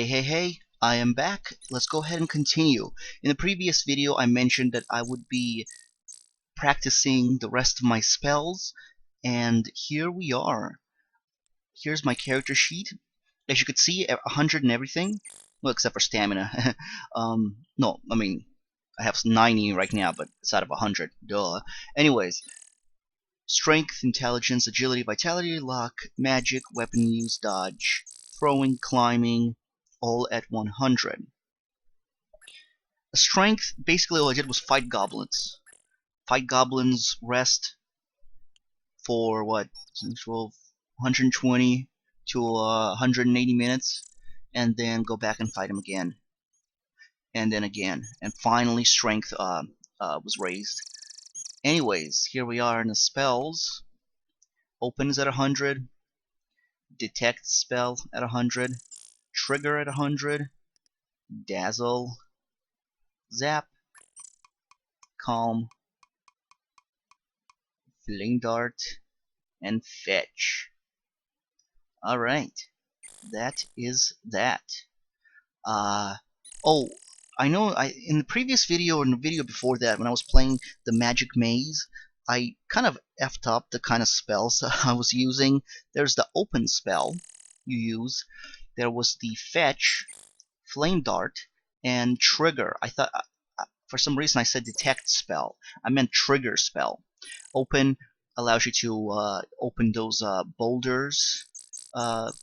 Hey, I am back. Let's go ahead and continue. In the previous video, I mentioned that I would be practicing the rest of my spells, and here we are. Here's my character sheet. As you could see, 100 and everything. Well, except for stamina. No, I mean, I have 90 right now, but it's out of 100. Duh. Anyways, strength, intelligence, agility, vitality, luck, magic, weapon use, dodge, throwing, climbing, all at 100. Strength, basically all I did was fight goblins. Fight goblins, rest for what? 120 to 180 minutes, and then go back and fight them again. And then again. And finally strength was raised. Anyways, here we are in the spells. Open is at 100. Detect spell at 100. Trigger at 100. Dazzle. Zap. Calm. Flame dart. And fetch. Alright. That is that. Oh, I know in the previous video or in the video before that, when I was playing the Magic Maze, I kind of effed up the kind of spells I was using. There's the open spell you use. There was the fetch, flame dart, and trigger. I thought, for some reason I said detect spell. I meant trigger spell. Open allows you to open those boulders,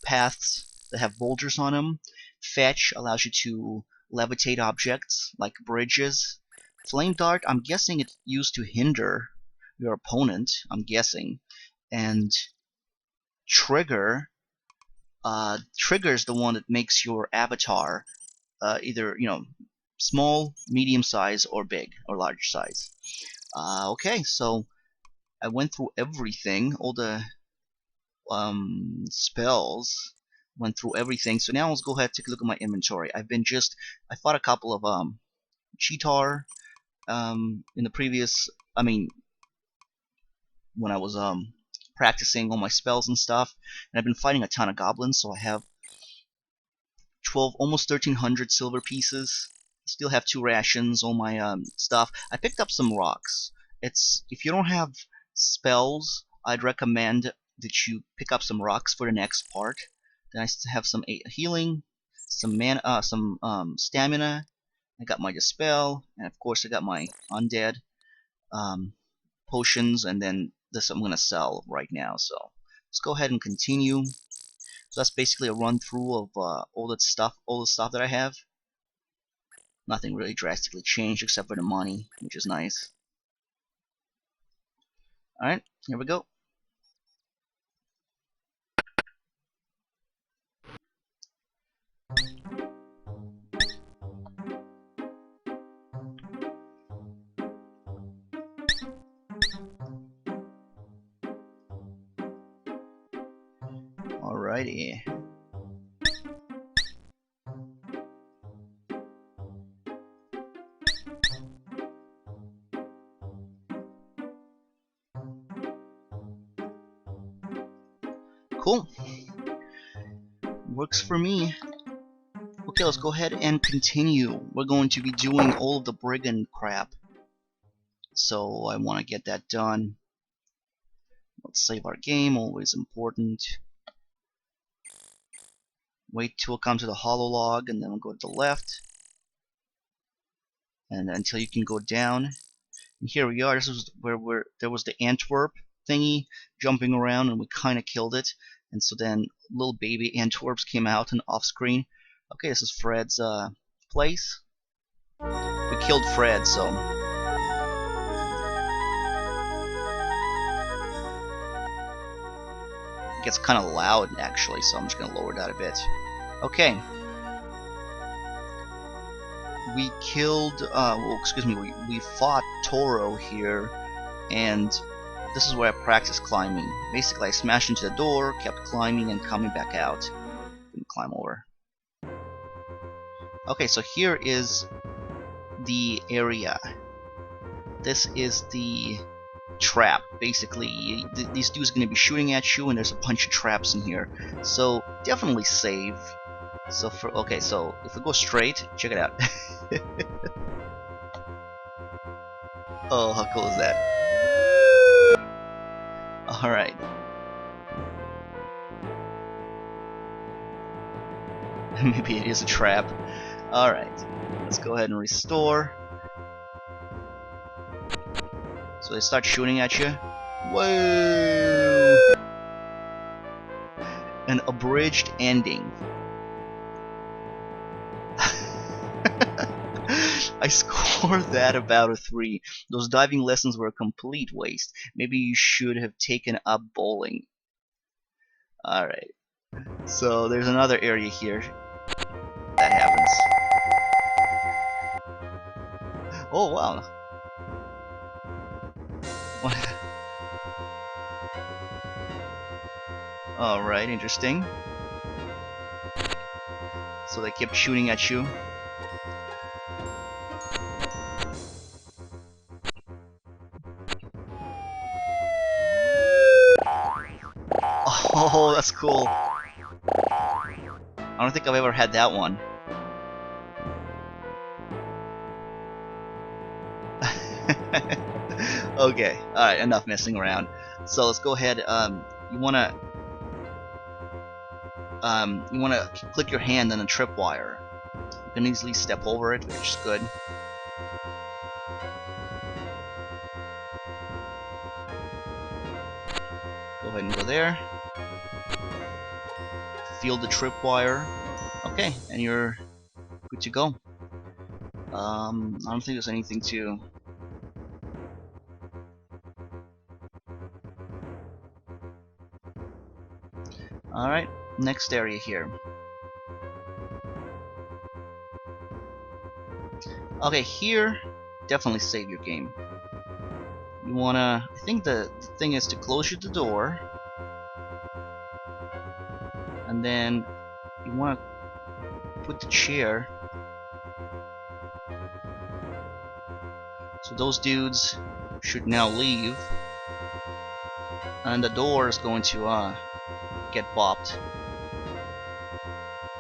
paths that have boulders on them. Fetch allows you to levitate objects like bridges. Flame dart, I'm guessing it's used to hinder your opponent, I'm guessing. And trigger, trigger is the one that makes your avatar either, small, medium size, or big, or large size. Okay, so I went through everything, all the spells, went through everything. So now let's go ahead and take a look at my inventory. I fought a couple of Cheetar in the previous, when I was practicing all my spells and stuff, and I've been fighting a ton of goblins, so I have 12, almost 1,300 silver pieces. Still have 2 rations, all my stuff. I picked up some rocks. If you don't have spells, I'd recommend that you pick up some rocks for the next part. Then I still have some healing, some mana, some stamina. I got my dispel, and of course I got my undead potions, and then this I'm gonna sell right now. So let's go ahead and continue. So that's basically a run through of all the stuff that I have. Nothing really drastically changed except for the money, which is nice. Alright, here we go. Alrighty. Cool. Works for me. Okay, let's go ahead and continue. We're going to be doing all of the brigand crap. So I want to get that done. Let's save our game, always important. Wait till it comes to the hollow log, and then we'll go to the left. And until you can go down. And here we are. This is where there was the Antwerp thingy jumping around, and we kind of killed it. And so then little baby Antwerps came out and off screen. Okay, this is Fred's place. We killed Fred, so it gets kind of loud actually. So I'm just gonna lower that a bit. Okay. We killed. We fought Toro here, and this is where I practiced climbing. Basically, I smashed into the door, kept climbing, and coming back out. Didn't climb over. Okay, so here is the area. This is the trap. Basically, these dudes are going to be shooting at you, and there's a bunch of traps in here. So definitely save. So so if we go straight, check it out. Oh, how cool is that? All right. Maybe it is a trap. All right. Let's go ahead and restore. So they start shooting at you. Whoa! An abridged ending. I scored that about a 3. Those diving lessons were a complete waste. Maybe you should have taken up bowling. Alright. So there's another area here. That happens. Oh wow. Alright, interesting. So they kept shooting at you. Oh, that's cool. I don't think I've ever had that one. Okay, alright, enough messing around. So let's go ahead, you wanna click your hand on the tripwire. You can easily step over it, which is good. Go ahead and go there. Feel the tripwire. Okay, and you're good to go. I don't think there's anything to... Alright, next area here. Okay, here, definitely save your game. You wanna... I think the thing is to close the door. And then you wanna put the chair. So those dudes should now leave. And the door is going to get bopped.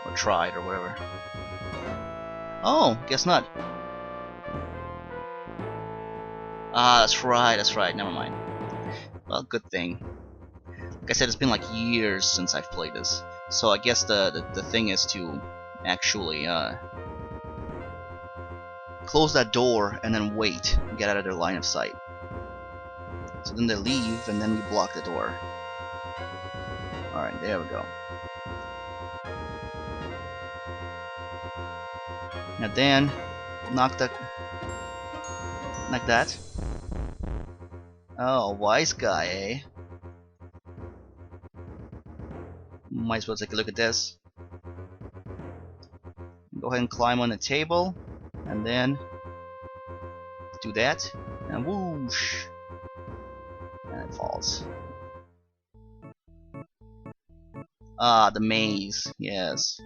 Or tried, or whatever. Oh, guess not. Ah, that's right, never mind. Well, good thing. Like I said, it's been like years since I've played this. So I guess the thing is to actually close that door and then wait and get out of their line of sight. So then they leave and then we block the door. Alright, there we go. Now then, knock that. Oh, wise guy, eh? Might as well take a look at this. Go ahead and climb on the table, and then do that, and whoosh, and it falls. Ah, the maze, yes.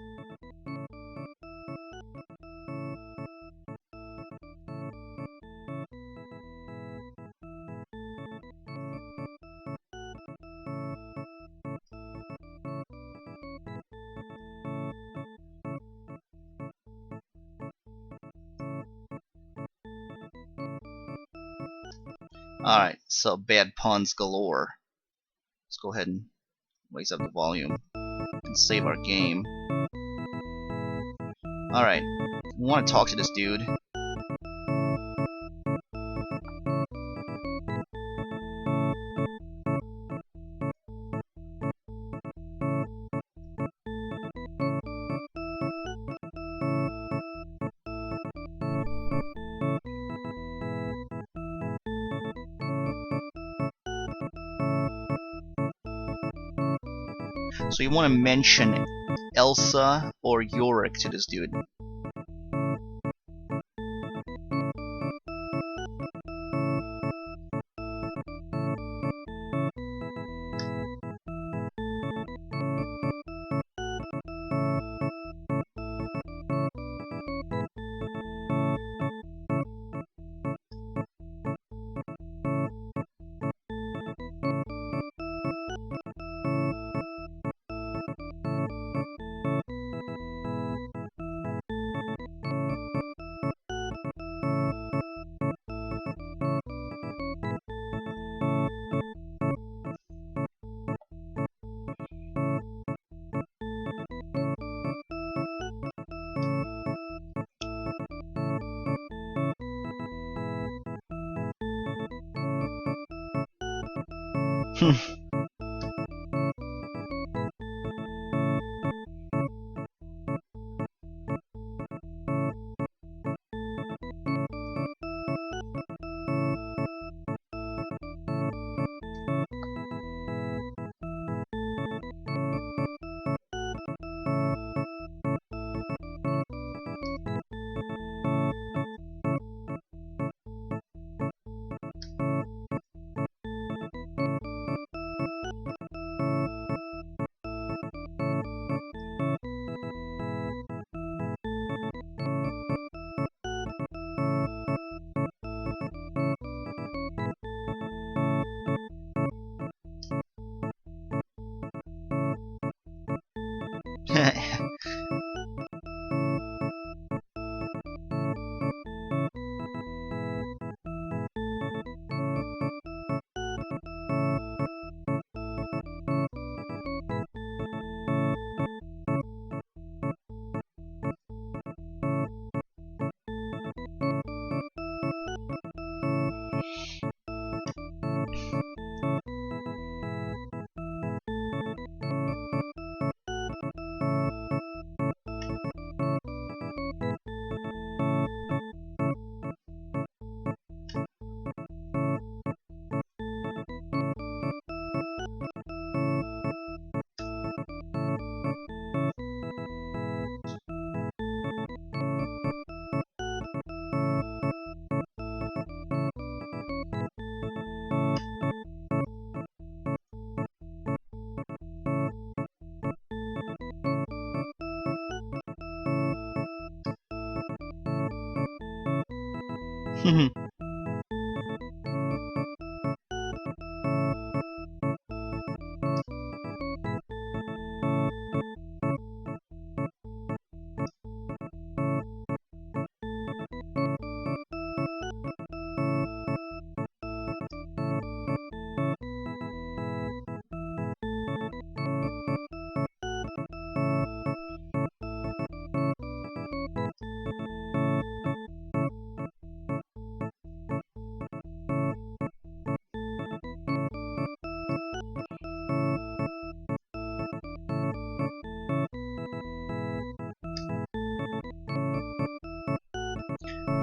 Alright, so bad puns galore. Let's go ahead and raise up the volume and save our game. Alright, we want to talk to this dude. So you want to mention Elsa or Yorick to this dude.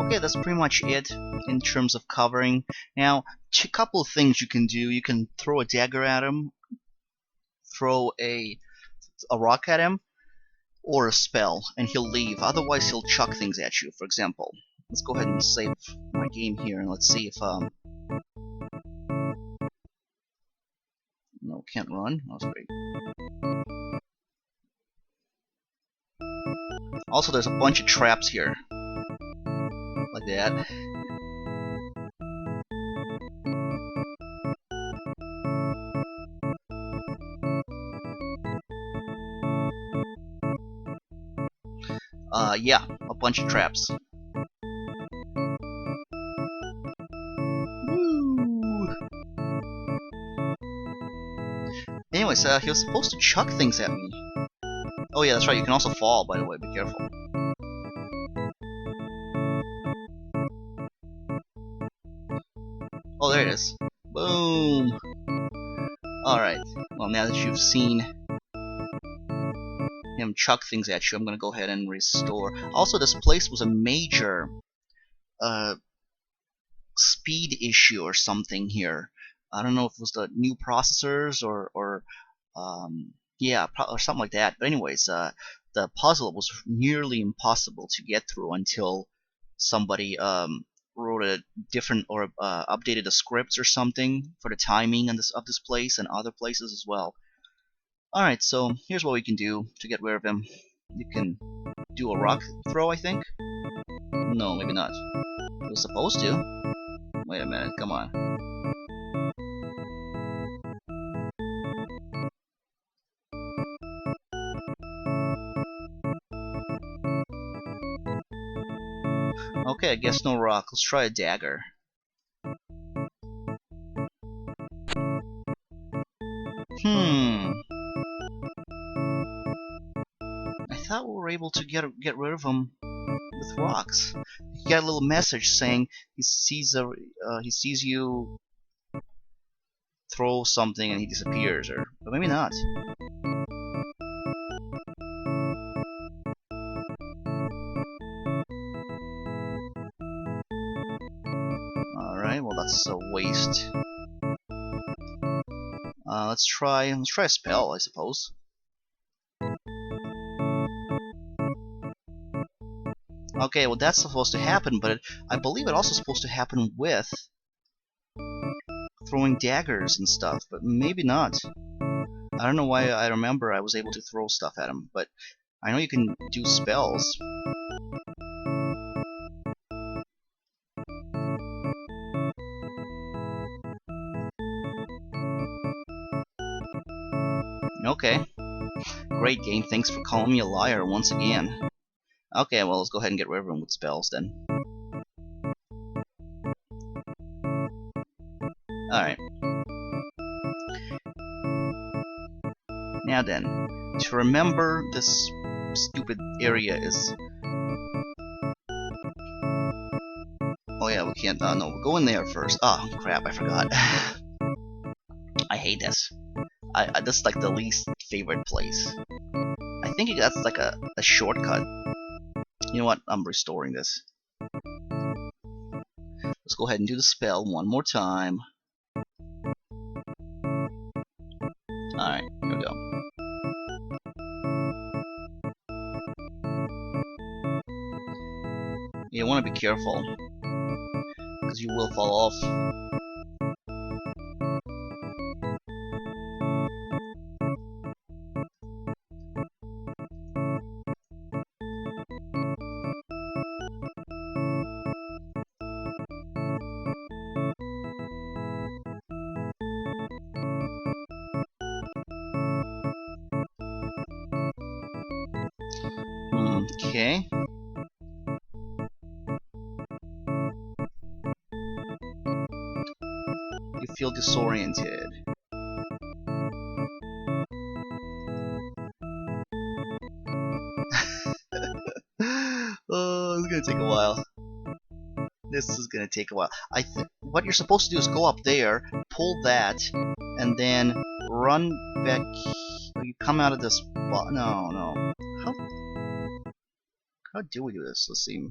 Okay, that's pretty much it in terms of covering. Now, a couple of things you can do. You can throw a dagger at him, throw a rock at him, or a spell, and he'll leave. Otherwise, he'll chuck things at you. For example, let's go ahead and save my game here, and let's see if no, can't run. That was great. Also, there's a bunch of traps here, like that. Yeah, a bunch of traps. Woo! Anyways, he was supposed to chuck things at me. Oh yeah, that's right, you can also fall, by the way, be careful. Oh, there it is. Boom! Alright, well now that you've seen him chuck things at you, I'm gonna go ahead and restore. Also, this place was a major speed issue or something here. I don't know if it was the new processors or yeah, or something like that. But anyways, the puzzle was nearly impossible to get through until somebody wrote a different or updated the scripts or something for the timing of this place and other places as well. Alright, so here's what we can do to get rid of him. You can do a rock throw, I think? No, maybe not. It was supposed to. Wait a minute, come on. Okay, I guess no rock. Let's try a dagger. I thought we were able to get rid of him with rocks. He got a little message saying he sees you. throw something and he disappears, but maybe not. Alright, well that's a waste. Let's try a spell, I suppose. Okay, well that's supposed to happen, but I believe it's also supposed to happen with throwing daggers and stuff, but maybe not. I don't know why I remember I was able to throw stuff at him, but I know you can do spells. Okay. Great game, thanks for calling me a liar once again. Okay, well let's go ahead and get rid of him with spells then. Alright. Now then, to remember this stupid area is... Oh yeah, we can't... no, we'll go in there first. Oh, crap, I forgot. I hate this. This is like the least favorite place. I think that's like a shortcut. You know what? I'm restoring this. Let's go ahead and do the spell one more time. Alright, here we go. You want to be careful, because you will fall off. Okay. You feel disoriented. Oh, it's gonna take a while. This is gonna take a while. I think what you're supposed to do is go up there, pull that, and then run back. You come out of this spot. No, no. How do we do this? Let's see.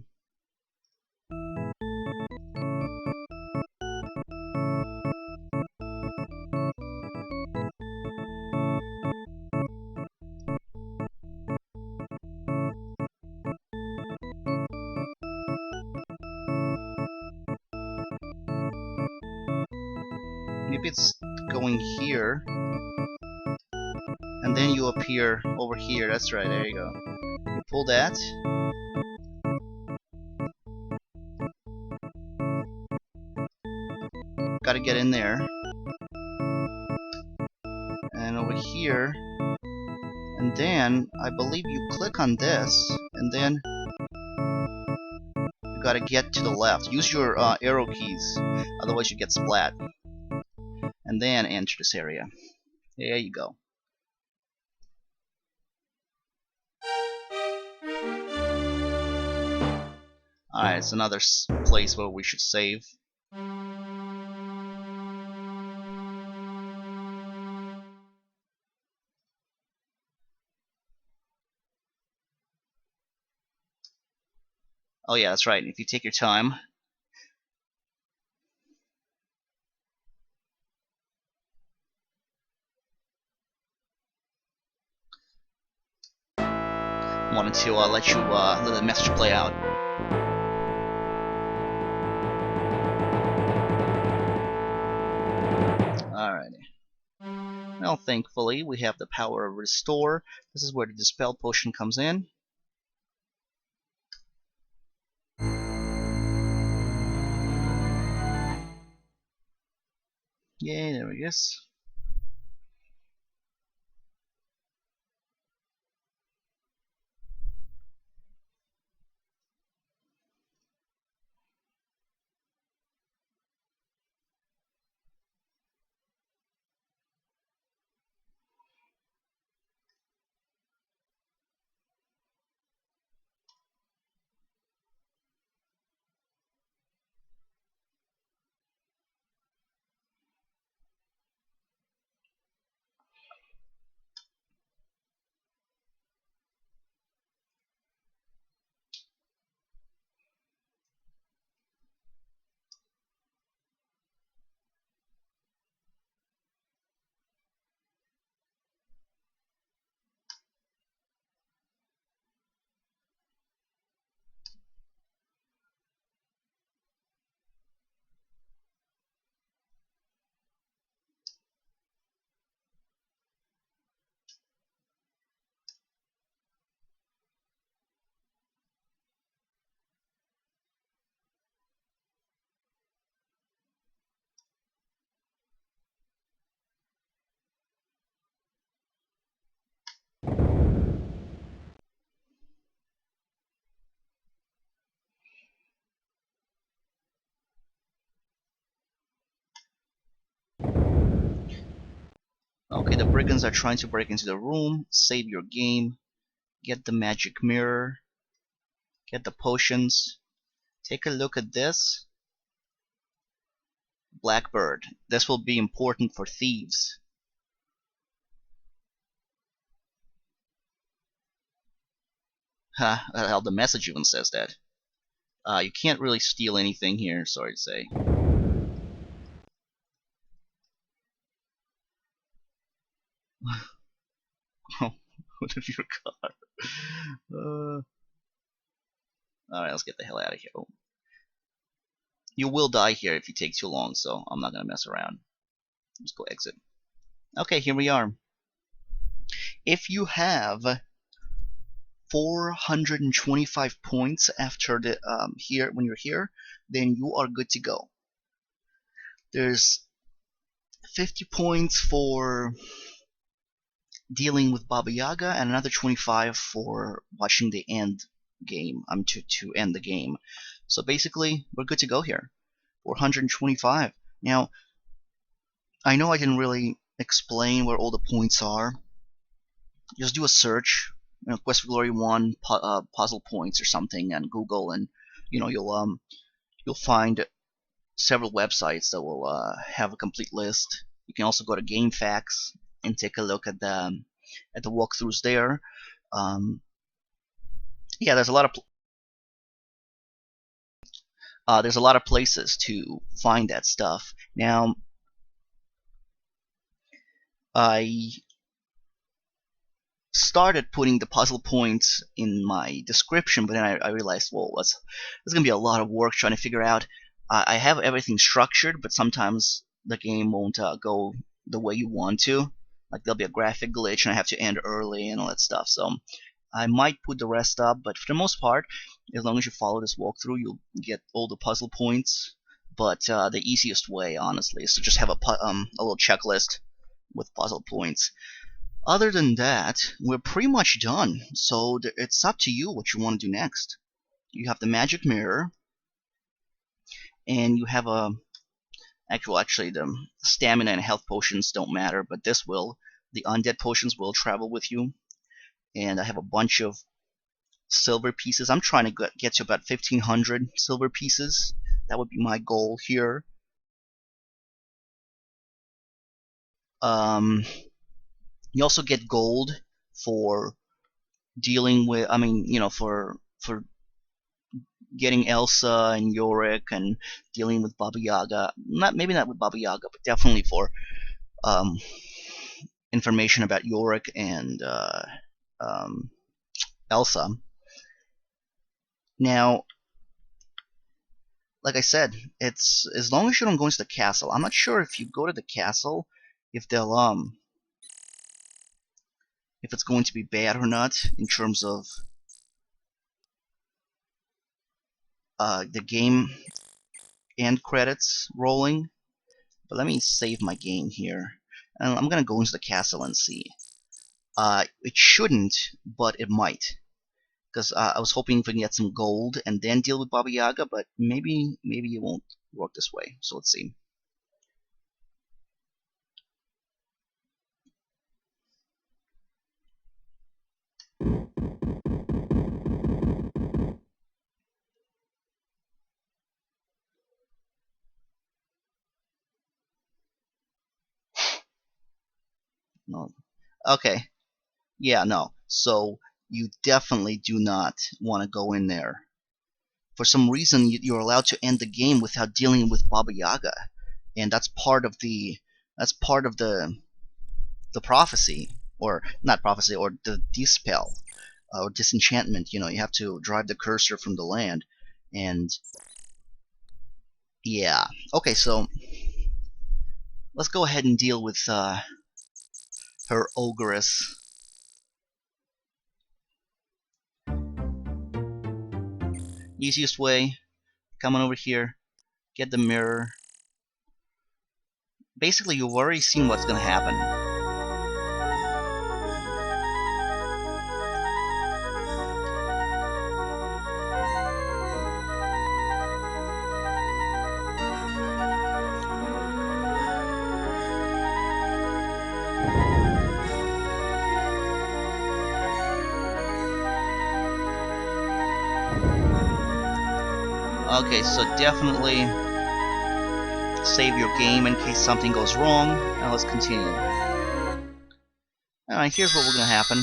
Maybe it's going here, and then you appear over here. That's right, there you go. You pull that. Gotta get in there. And over here. And then, I believe you click on this, and then you gotta get to the left. Use your arrow keys, otherwise you get splat. And then enter this area. There you go. Alright, it's another place where we should save. Oh yeah, that's right. If you take your time. Wanted to let the message play out. Alrighty. Well, thankfully, we have the power of Restore. This is where the Dispel Potion comes in. Yay, there we go. Okay, the brigands are trying to break into the room. Save your game. Get the magic mirror. Get the potions. Take a look at this. Blackbird. This will be important for thieves. Ha, hell, the message even says that. You can't really steal anything here, sorry to say. What have you got? Alright, let's get the hell out of here. Oh. You will die here if you take too long, so I'm not gonna mess around. Let's go exit. Okay, here we are. If you have 425 points after the here when you're here, then you are good to go. There's 50 points for dealing with Baba Yaga and another 25 for watching the end game. To end the game. So basically, we're good to go here. 425. Now, I know I didn't really explain where all the points are. Just do a search, Quest for Glory 1 puzzle points or something on Google, and you'll find several websites that will have a complete list. You can also go to GameFAQs and take a look at the walkthroughs there. Yeah, there's a lot of places to find that stuff. Now, I started putting the puzzle points in my description, but then I realized, well, there's gonna be a lot of work trying to figure out. I have everything structured, but sometimes the game won't go the way you want to. Like there'll be a graphic glitch, and I have to end early and all that stuff. So I might put the rest up, but for the most part, as long as you follow this walkthrough, you'll get all the puzzle points. But the easiest way, honestly, is to just have a little checklist with puzzle points. Other than that, we're pretty much done. So it's up to you what you want to do next. You have the magic mirror, and you have a actually the stamina and health potions don't matter, but this will. The undead potions will travel with you, and I have a bunch of silver pieces. I'm trying to get to about 1,500 silver pieces. That would be my goal here. You also get gold for dealing with. For getting Elsa and Yorick and dealing with Baba Yaga. Maybe not with Baba Yaga, but definitely for information about Yorick and Elsa. Now, like I said, it's as long as you don't go into the castle. I'm not sure if you go to the castle, if they'll if it's going to be bad or not in terms of the game end credits rolling. But let me save my game here, and I'm gonna go into the castle and see. It shouldn't, but it might, because I was hoping if we can get some gold and then deal with Baba Yaga, but maybe it won't work this way. So let's see. No. Okay. Yeah, no. So you definitely do not want to go in there. For some reason, you're allowed to end the game without dealing with Baba Yaga, and that's part of the prophecy, or not prophecy, or the dispel, or disenchantment. You have to drive the cursor from the land, and yeah. Okay, so let's go ahead and deal with her ogress. Easiest way, come on over here, get the mirror. Basically, you've already seen what's gonna happen. Okay, so definitely save your game in case something goes wrong. Now let's continue. Alright, here's what will gonna happen.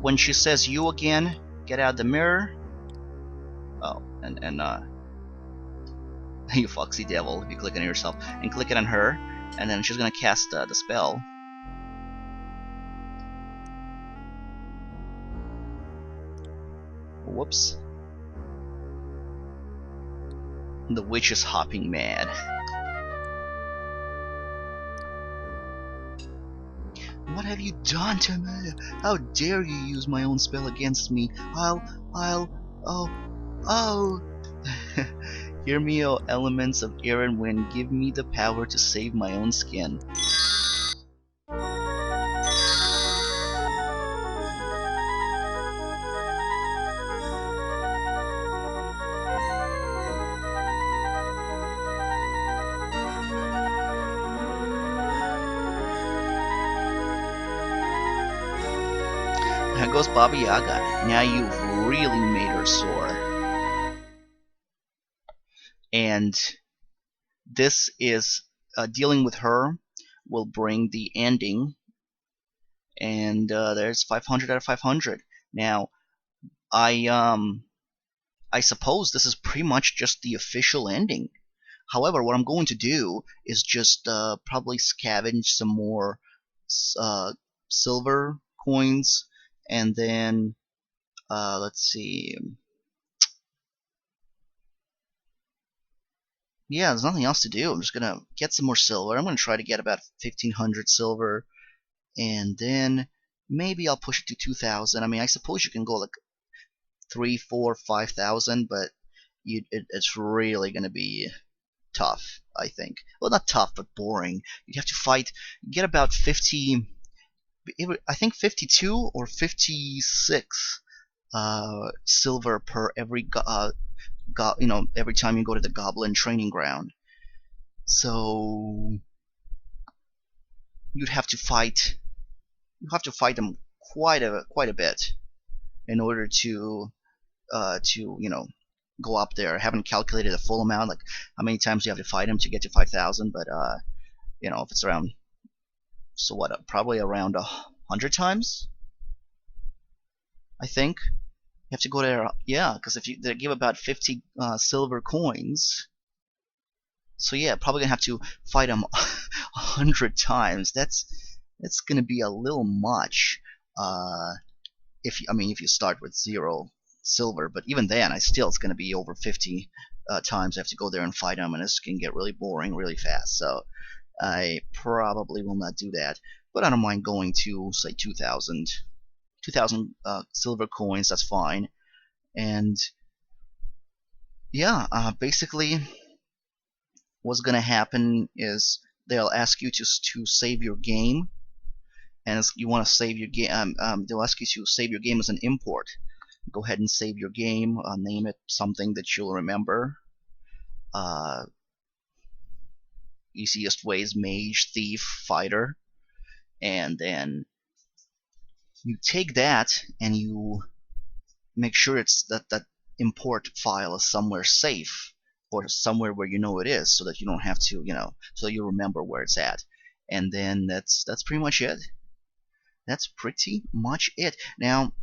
When she says you again, get out the mirror. Oh, and you foxy devil, if you click on yourself, and click it on her, and then she's gonna cast the spell. Whoops. The witch is hopping mad. What have you done to me? How dare you use my own spell against me? Oh. Hear me, O elements of air and wind, give me the power to save my own skin. There goes Baba Yaga. Now you've really made her sore. And this is dealing with her will bring the ending. And there's 500 out of 500. Now, I suppose this is pretty much just the official ending. However, what I'm going to do is just probably scavenge some more silver coins, and then let's see. Yeah, there's nothing else to do. I'm just gonna get some more silver. I'm gonna try to get about 1,500 silver, and then maybe I'll push it to 2,000. I mean, I suppose you can go like 3, 4, 5,000, but it's really gonna be tough, I think. Well, not tough, but boring. You have to fight. Get about 50. I think 52 or 56 silver per every every time you go to the goblin training ground. So you'd have to fight. You have to fight them quite a bit in order to go up there. I haven't calculated the full amount, like how many times you have to fight them to get to 5,000, but if it's around, so what, probably around 100 times, I think. You have to go there, yeah, because if they give about 50 silver coins, so yeah, probably gonna have to fight them 100 times. That's gonna be a little much. If you start with 0 silver, but even then, it's gonna be over 50 times I have to go there and fight them, and this can get really boring really fast. So I probably will not do that, but I don't mind going to say 2,000 silver coins. That's fine. And yeah, basically what's gonna happen is they'll ask you to save your game, and you want to save your game. They'll ask you to save your game as an import. Go ahead and save your game. Name it something that you'll remember. Easiest way is Mage, Thief, Fighter, and then you take that and you make sure it's that import file is somewhere safe, or somewhere where you know it is, so that you don't have to, so you remember where it's at. And then that's pretty much it. That's pretty much it. Now,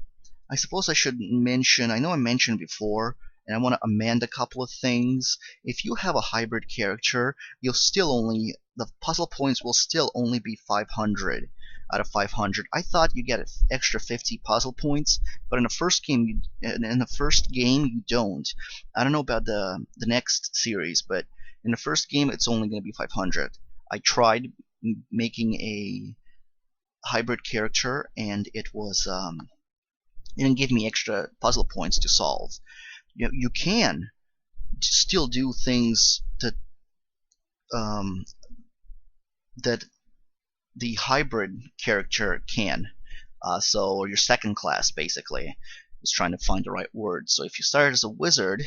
I suppose I should mention, I know I mentioned before, and I want to amend a couple of things. If you have a hybrid character, you'll still only, the puzzle points will still only be 500 out of 500. I thought you get an extra 50 puzzle points, but in the first game, you don't. I don't know about the next series, but in the first game, it's only going to be 500. I tried making a hybrid character, and it didn't give me extra puzzle points to solve. You can still do things that that the hybrid character can. So your second class, basically. Is trying to find the right word. So if you start as a wizard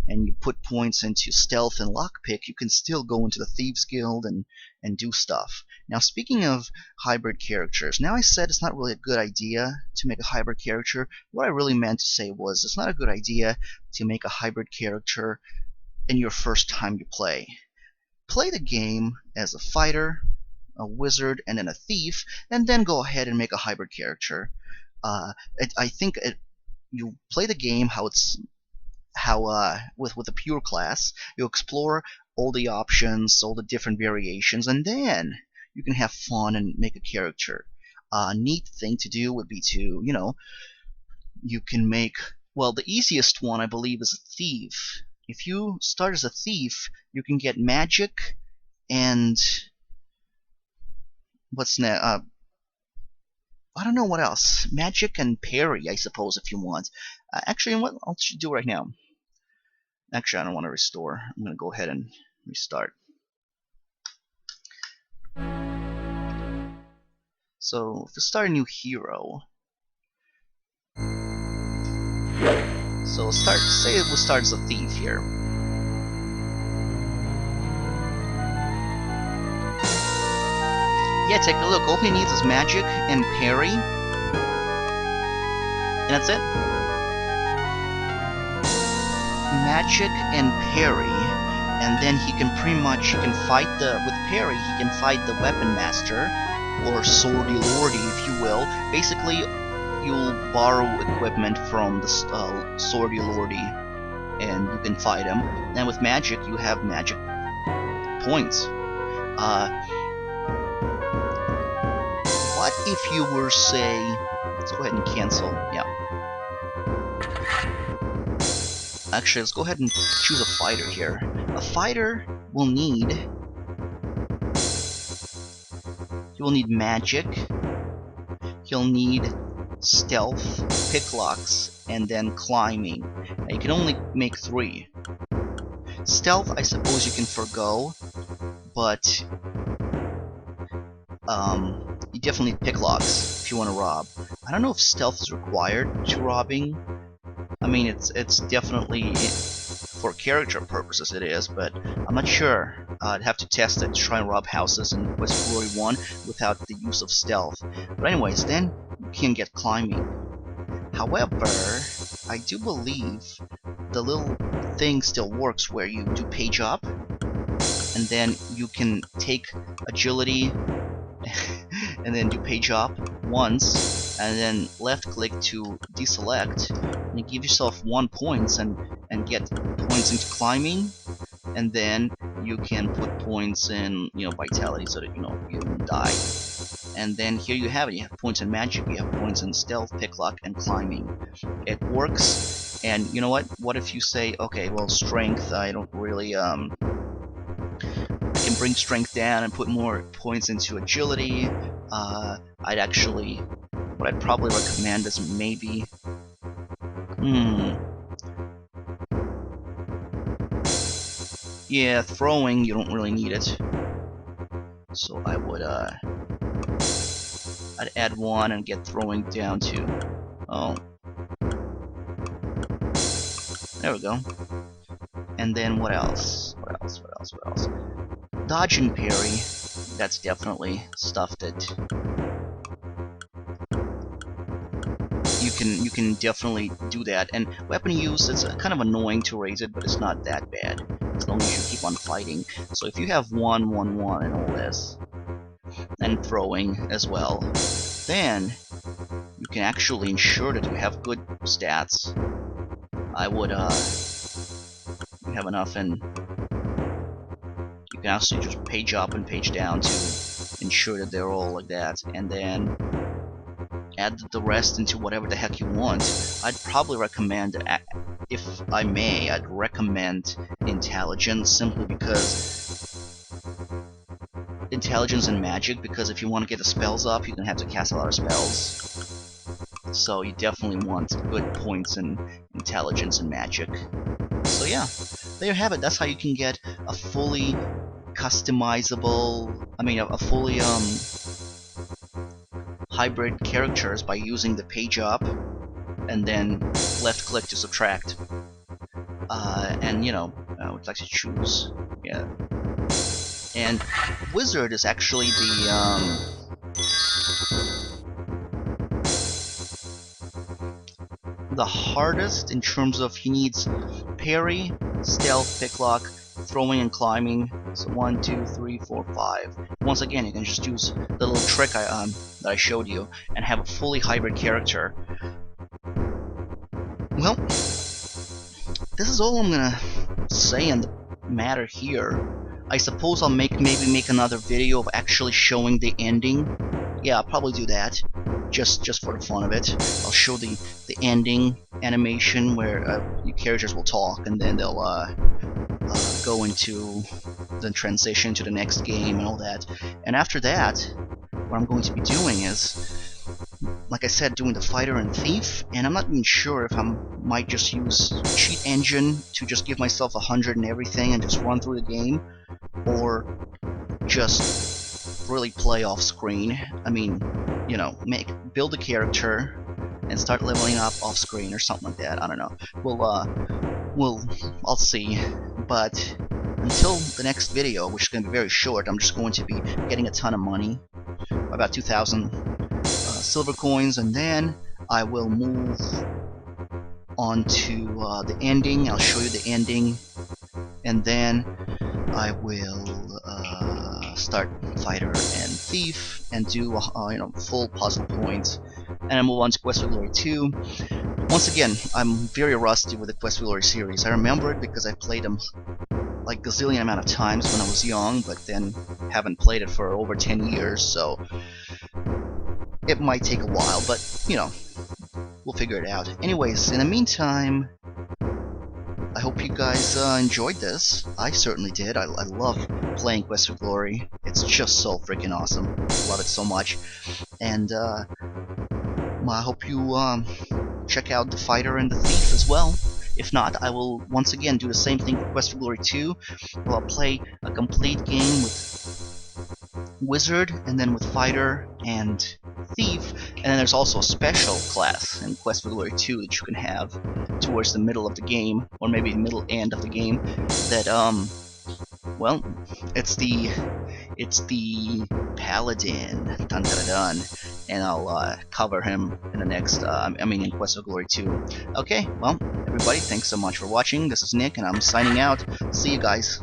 and you put points into stealth and lockpick, you can still go into the Thieves Guild and do stuff. Now, speaking of hybrid characters, now I said it's not really a good idea to make a hybrid character. What I really meant to say was it's not a good idea to make a hybrid character in your first time you play. Play the game as a fighter, a wizard, and then a thief, and then go ahead and make a hybrid character. I think you play the game with a pure class. You explore all the options, all the different variations, and then you can have fun and make a character. A neat thing to do would be to, you can make, well, the easiest one I believe is a thief. If you start as a thief, you can get magic and what's next? I don't know what else. Magic and parry, I suppose, if you want. Actually, what I'll do right now. Actually, I don't want to restore. I'm going to go ahead and restart. So, if we start a new hero. So, say we'll start as a thief here. Yeah, take a look. All he needs is magic and parry. And that's it. Magic and parry. And then he can pretty much, with parry, he can fight the weapon master, or swordy lordy, if you will. Basically, you'll borrow equipment from the swordy lordy, and you can fight him. And with magic, you have magic points. What if you were, say, let's go ahead and cancel, yeah. Actually, let's go ahead and choose a fighter here. A fighter will need, he will need magic, he'll need stealth, picklocks, and then climbing. Now, you can only make 3. Stealth, I suppose you can forgo, but you definitely need picklocks if you want to rob. I don't know if stealth is required to robbing. I mean, it's definitely, for character purposes it is, but I'm not sure. I'd have to test it to try and rob houses in Quest for Glory 1 without the use of stealth. But anyways, then you can get climbing. However, I do believe the little thing still works where you do page up, and then you can take agility, and then do page up once, and then left click to deselect, and you give yourself 1 point and get points into climbing, and then you can put points in, vitality, so that you don't die. And then here you have it. You have points in magic, you have points in stealth, picklock, and climbing. It works. And you know what? What if you say, okay, well, strength, I don't really I can bring strength down and put more points into agility. What I'd probably recommend is maybe, yeah, throwing, you don't really need it. So I would, I'd add 1 and get throwing down to, there we go. And then what else? What else? Dodge and parry, that's definitely stuff that you can definitely do that. And weapon use, it's kind of annoying to raise it, but it's not that bad as long as you keep on fighting. So if you have 1, 1, 1 and all this, and throwing as well, then you can actually ensure that you have good stats. I would you have enough, and you can also just page up and page down to ensure that they're all like that, and then add the rest into whatever the heck you want. I'd probably recommend, if I may, I'd recommend intelligence, simply because intelligence and magic, because if you want to get the spells up, you're gonna have to cast a lot of spells. So you definitely want good points in intelligence and magic. So yeah, there you have it. That's how you can get a fully customizable, a fully hybrid characters by using the page up and then left click to subtract. And I would like to choose, yeah. And Wizard is actually the hardest in terms of he needs parry, stealth, picklock, throwing and climbing. So 1, 2, 3, 4, 5. Once again, you can just use the little trick that I showed you and have a fully hybrid character. Well, this is all I'm gonna say on the matter here. I suppose I'll maybe make another video of actually showing the ending. Yeah, I'll probably do that, just for the fun of it. I'll show the ending animation where your characters will talk, and then they'll go into the transition to the next game and all that. And after that, what I'm going to be doing is, like I said, doing the fighter and thief, and I'm not even sure if I might just use cheat engine to just give myself 100 and everything and just run through the game, or just really play off screen. I mean, you know, build a character and start leveling up off screen or something like that. I don't know. I'll see. But until the next video, which is going to be very short, I'm just going to be getting a ton of money, about 2,000 silver coins, and then I will move on to the ending. I'll show you the ending, and then I will start fighter and thief and do you know, full puzzle points, and I move on to Quest for Glory 2. Once again, I'm very rusty with the Quest for Glory series. I remember it because I played them like a gazillion amount of times when I was young, but then haven't played it for over 10 years, so it might take a while, but you know, we'll figure it out. Anyways, in the meantime, I hope you guys enjoyed this. I certainly did. I love playing Quest for Glory. It's just so freaking awesome. Love it so much. And I hope you check out the fighter and the thief as well. If not, I will once again do the same thing for Quest for Glory 2. I'll play a complete game with Wizard, and then with Fighter and Thief, and then there's also a special class in Quest for Glory 2 that you can have towards the middle of the game, or maybe middle end of the game, that, well, it's the Paladin, dun dun dun dun, and I'll cover him in the next, in Quest for Glory 2. Okay, well, everybody, thanks so much for watching. This is Nick, and I'm signing out. See you guys.